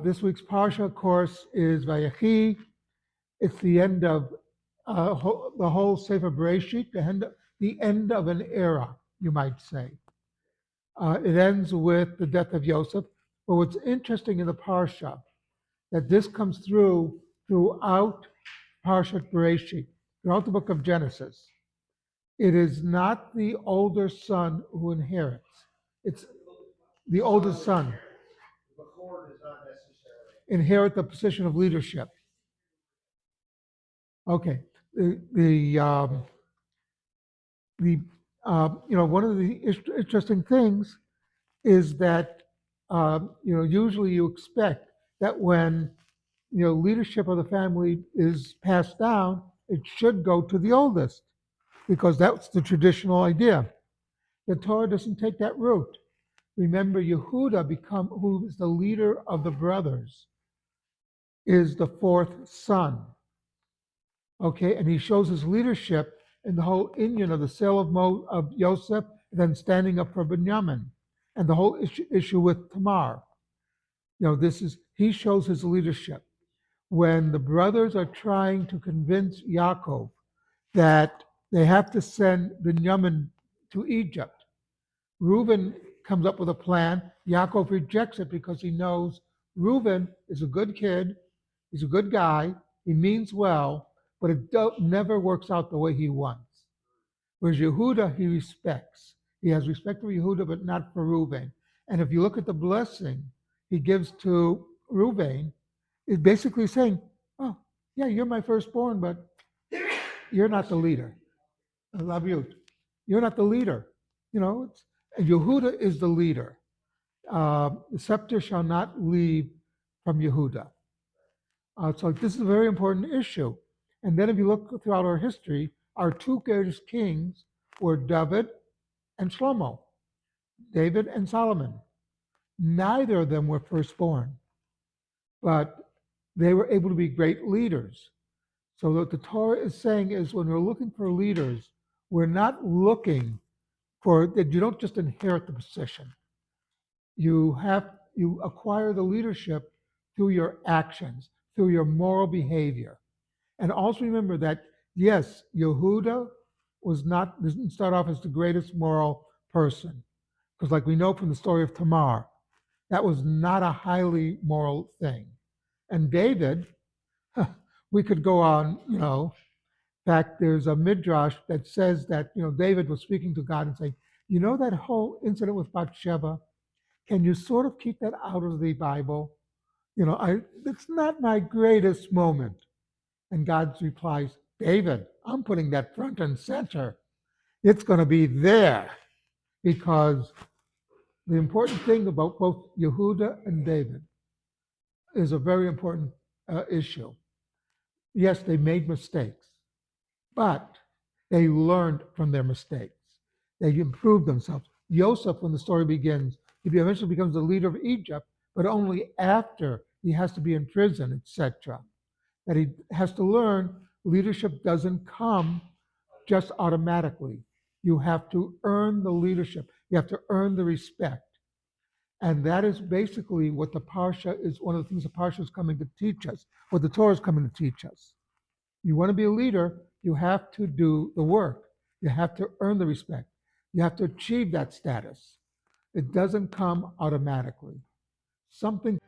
This week's Parsha, of course, is Vayechi. It's the end of the whole Sefer Bereshit, the end of an era, you might say. It ends with the death of Yosef. But what's interesting in the Parsha, that this comes throughout Parshat Bereshit, throughout the book of Genesis. It is not the older son who inherits. It's the oldest son inherit the position of leadership. Okay. One of the interesting things is that usually you expect that when leadership of the family is passed down, it should go to the oldest because that's the traditional idea. The Torah doesn't take that route. Remember, Yehuda, who is the leader of the brothers, is the fourth son. Okay, and he shows his leadership in the whole inyan of the sale of Yosef, and then standing up for Binyamin, and the whole issue with Tamar. He shows his leadership. When the brothers are trying to convince Yaakov that they have to send Binyamin to Egypt, Reuben comes up with a plan. Yaakov rejects it because he knows Reuben is a good kid, he's a good guy, he means well, but it never works out the way he wants. Whereas Yehuda, he respects. He has respect for Yehuda, but not for Reuben. And if you look at the blessing he gives to Reuben, it's basically saying, oh, yeah, you're my firstborn, but you're not the leader. I love you. You're not the leader. Yehuda is the leader. The scepter shall not leave from Yehuda. So this is a very important issue. And then if you look throughout our history, our two greatest kings were David and Shlomo, David and Solomon. Neither of them were firstborn, but they were able to be great leaders. So what the Torah is saying is when we're looking for leaders, we're not looking for that. You don't just inherit the position. You acquire the leadership through your actions, through your moral behavior. And also remember that, yes, Yehuda didn't start off as the greatest moral person. Because like we know from the story of Tamar, that was not a highly moral thing. And David, we could go on, In fact, there's a midrash that says that, David was speaking to God and saying, that whole incident with Bathsheba, can you sort of keep that out of the Bible? It's not my greatest moment. And God replies, David, I'm putting that front and center. It's going to be there because the important thing about both Yehuda and David is a very important issue. Yes, they made mistakes, but they learned from their mistakes. They improved themselves. Joseph, when the story begins, he eventually becomes the leader of Egypt, but only after he has to be in prison, etc. That he has to learn leadership doesn't come just automatically. You have to earn the leadership. You have to earn the respect. And that is basically what the Parsha is, one of the things the Parsha is coming to teach us, what the Torah is coming to teach us. You want to be a leader, you have to do the work. You have to earn the respect. You have to achieve that status. It doesn't come automatically. Something